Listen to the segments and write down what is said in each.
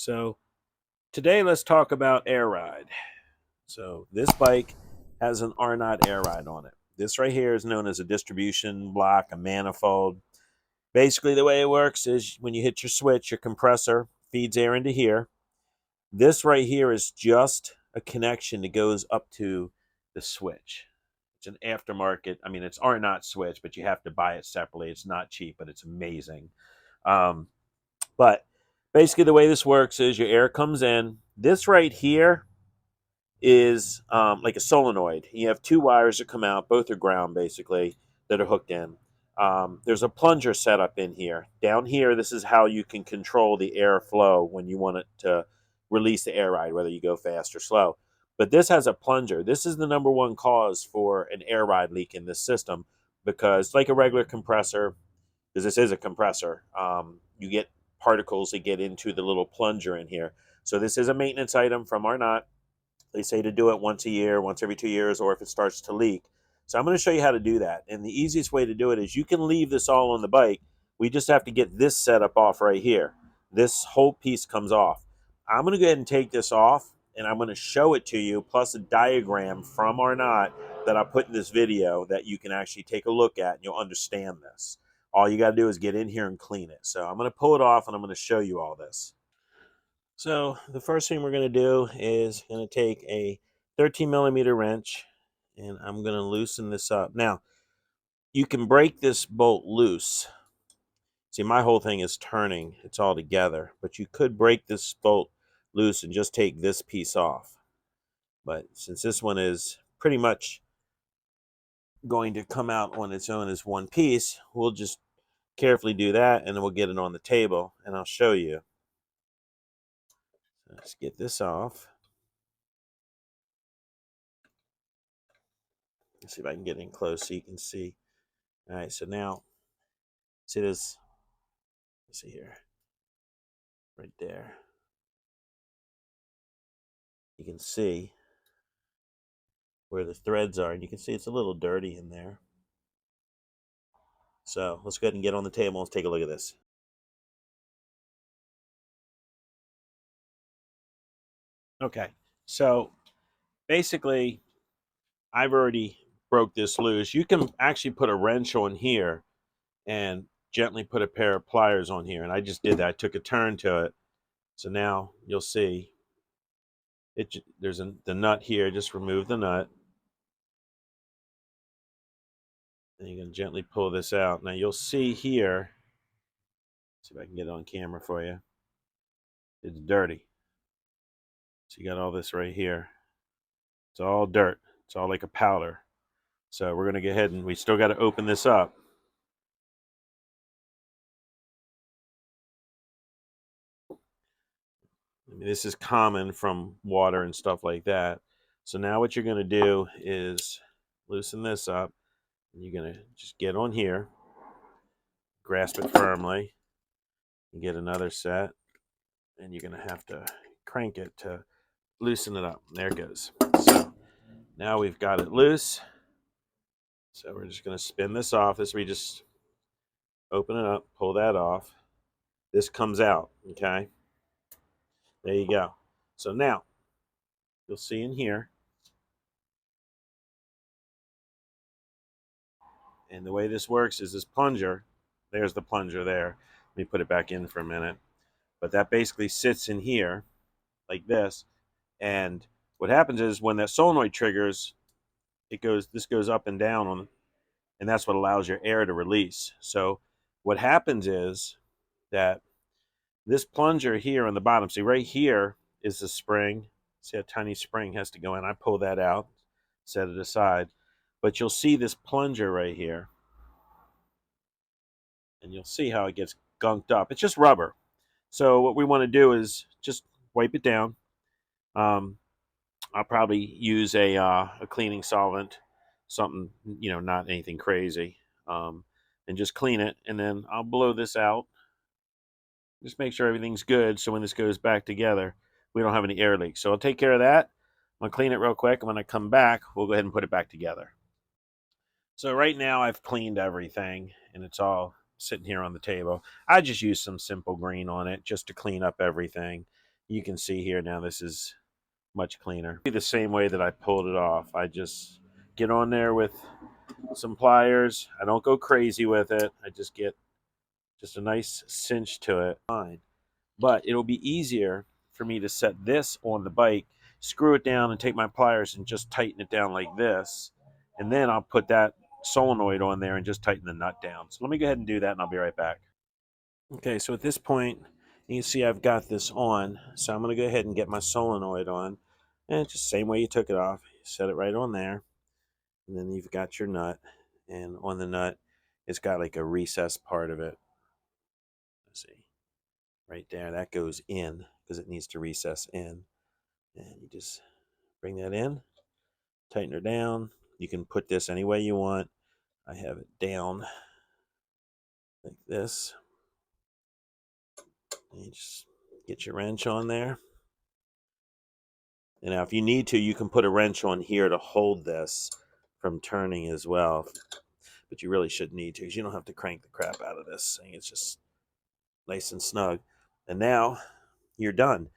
So today let's talk about air ride. So this bike has an Arnott air ride on it. This right here is known as a distribution block, a manifold. Basically the way it works is when you hit your switch, your compressor feeds air into here. This right here is just a connection that goes up to the switch. It's an aftermarket. I mean, it's Arnott switch, but you have to buy it separately. It's not cheap, but it's amazing. Um, But basically, the way this works is your air comes in. This right here is like a solenoid. You have two wires that come out, both are ground basically, that are hooked in. There's a plunger set up in here. Down here, this is how you can control the air flow when you want it to release the air ride, whether you go fast or slow. But this has a plunger. This is the number one cause for an air ride leak in this system because, like a regular compressor, because this is a compressor, you get particles that get into the little plunger in here. So this is a maintenance item from Arnott. They say to do it once a year, once every 2 years, or if it starts to leak. So I'm going to show you how to do that. And the easiest way to do it is you can leave this all on the bike. We just have to get this setup off right here. This whole piece comes off. I'm going to go ahead and take this off, and I'm going to show it to you, plus a diagram from Arnott that I put in this video that you can actually take a look at, and you'll understand this. All you got to do is get in here and clean it. So I'm going to pull it off, and I'm going to show you all this. So the first thing we're going to do is going to take a 13 millimeter wrench, and I'm going to loosen this up. Now, you can break this bolt loose. See, my whole thing is turning. It's all together. But you could break this bolt loose and just take this piece off. But since this one is pretty much going to come out on its own as one piece, we'll just carefully do that, and then we'll get it on the table, and I'll show you. Let's get this off. Let's see if I can get in close so you can see. All right, so now, see this? Let's see here, right there. You can see where the threads are, and you can see it's a little dirty in there. So let's go ahead and get on the table. Let's take a look at this. Okay, so basically, I've already broke this loose. You can actually put a wrench on here and gently put a pair of pliers on here, and I just did that. I took a turn to it. So now you'll see there's the nut here. Just remove the nut. And you're going to gently pull this out. Now you'll see here, see if I can get it on camera for you. It's dirty. So you got all this right here. It's all dirt. It's all like a powder. So we're going to go ahead and we still got to open this up. I mean, this is common from water and stuff like that. So now what you're going to do is loosen this up. And you're going to just get on here, grasp it firmly, and get another set. And you're going to have to crank it to loosen it up. There it goes. So now we've got it loose. So we're just going to spin this off. This we just open it up, pull that off. This comes out, okay? There you go. So now you'll see in here, and the way this works is this plunger, there's the plunger there. Let me put it back in for a minute. But that basically sits in here like this. And what happens is when that solenoid triggers, this goes up and down on, and that's what allows your air to release. So what happens is that this plunger here on the bottom, see right here is the spring. See a tiny spring has to go in. I pull that out, set it aside. But you'll see this plunger right here. And you'll see how it gets gunked up. It's just rubber. So what we want to do is just wipe it down. I'll probably use a cleaning solvent, something, not anything crazy, and just clean it. And then I'll blow this out. Just make sure everything's good so when this goes back together, we don't have any air leaks. So I'll take care of that. I'm going to clean it real quick, and when I come back, we'll go ahead and put it back together. So right now I've cleaned everything, and it's all sitting here on the table. I just used some simple green on it just to clean up everything. You can see here now this is much cleaner. The same way that I pulled it off. I just get on there with some pliers. I don't go crazy with it. I just get just a nice cinch to it. Fine. But it'll be easier for me to set this on the bike, screw it down and take my pliers and just tighten it down like this. And then I'll put that solenoid on there and just tighten the nut down. So let me go ahead and do that and I'll be right back. Okay, so at this point, you can see I've got this on. So I'm going to go ahead and get my solenoid on. And it's just the same way you took it off. You set it right on there. And then you've got your nut. And on the nut, it's got like a recess part of it. Let's see. Right there, that goes in because it needs to recess in. And you just bring that in, tighten her down. You can put this any way you want. I have it down like this. And you just get your wrench on there. And now if you need to, you can put a wrench on here to hold this from turning as well. But you really shouldn't need to because you don't have to crank the crap out of this thing. It's just nice and snug. And now you're done.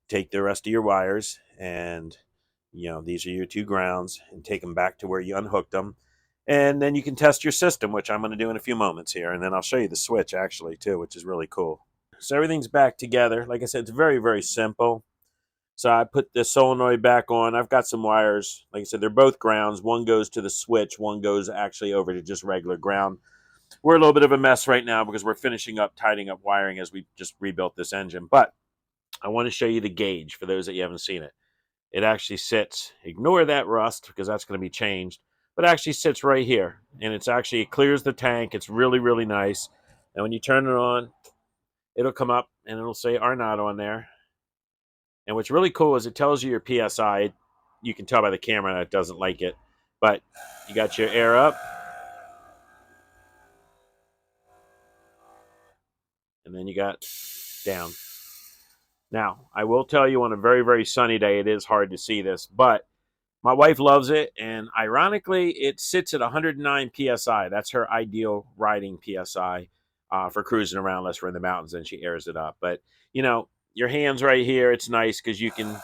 Take the rest of your wires and these are your two grounds, and take them back to where you unhooked them. And then you can test your system, which I'm going to do in a few moments here. And then I'll show you the switch actually too, which is really cool. So everything's back together. Like I said, it's very, very simple. So I put the solenoid back on. I've got some wires. Like I said, they're both grounds. One goes to the switch. One goes actually over to just regular ground. We're a little bit of a mess right now because we're finishing up, tidying up wiring as we just rebuilt this engine. But I want to show you the gauge for those that you haven't seen it. It actually sits, ignore that rust because that's going to be changed, but it actually sits right here. And it clears the tank. It's really, really nice. And when you turn it on, it'll come up and it'll say Arnott on there. And what's really cool is it tells you your PSI. You can tell by the camera that it doesn't like it. But you got your air up. And then you got down. Now, I will tell you on a very, very sunny day, it is hard to see this. But my wife loves it. And ironically, it sits at 109 PSI. That's her ideal riding PSI for cruising around unless we're in the mountains and she airs it up. But, your hands right here, it's nice because you can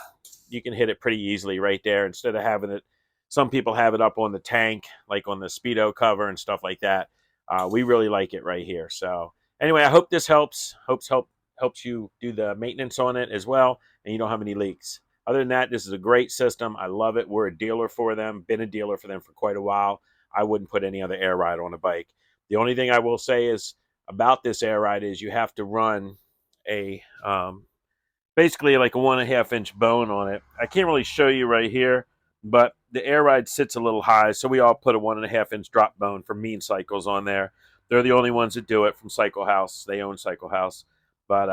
hit it pretty easily right there instead of having it. Some people have it up on the tank, like on the Speedo cover and stuff like that. We really like it right here. So anyway, I hope this helps. Helps you do the maintenance on it as well, and you don't have any leaks. Other than that, this is a great system. I love it. We're a dealer for them. Been a dealer for them for quite a while. I wouldn't put any other air ride on a bike. The only thing I will say is about this air ride is you have to run a basically like a 1.5 inch bone on it. I can't really show you right here, but the air ride sits a little high, so we all put a 1.5 inch drop bone from Mean Cycles on there. They're the only ones that do it from Cycle House. They own Cycle House. But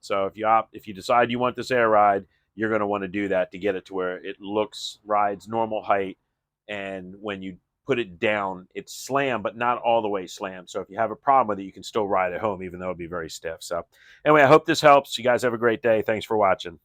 so if you decide you want this air ride, you're going to want to do that to get it to where it rides normal height, and when you put it down, it's slammed, but not all the way slammed. So if you have a problem with it, you can still ride at home, even though it'll be very stiff. So anyway, I hope this helps. You guys have a great day. Thanks for watching.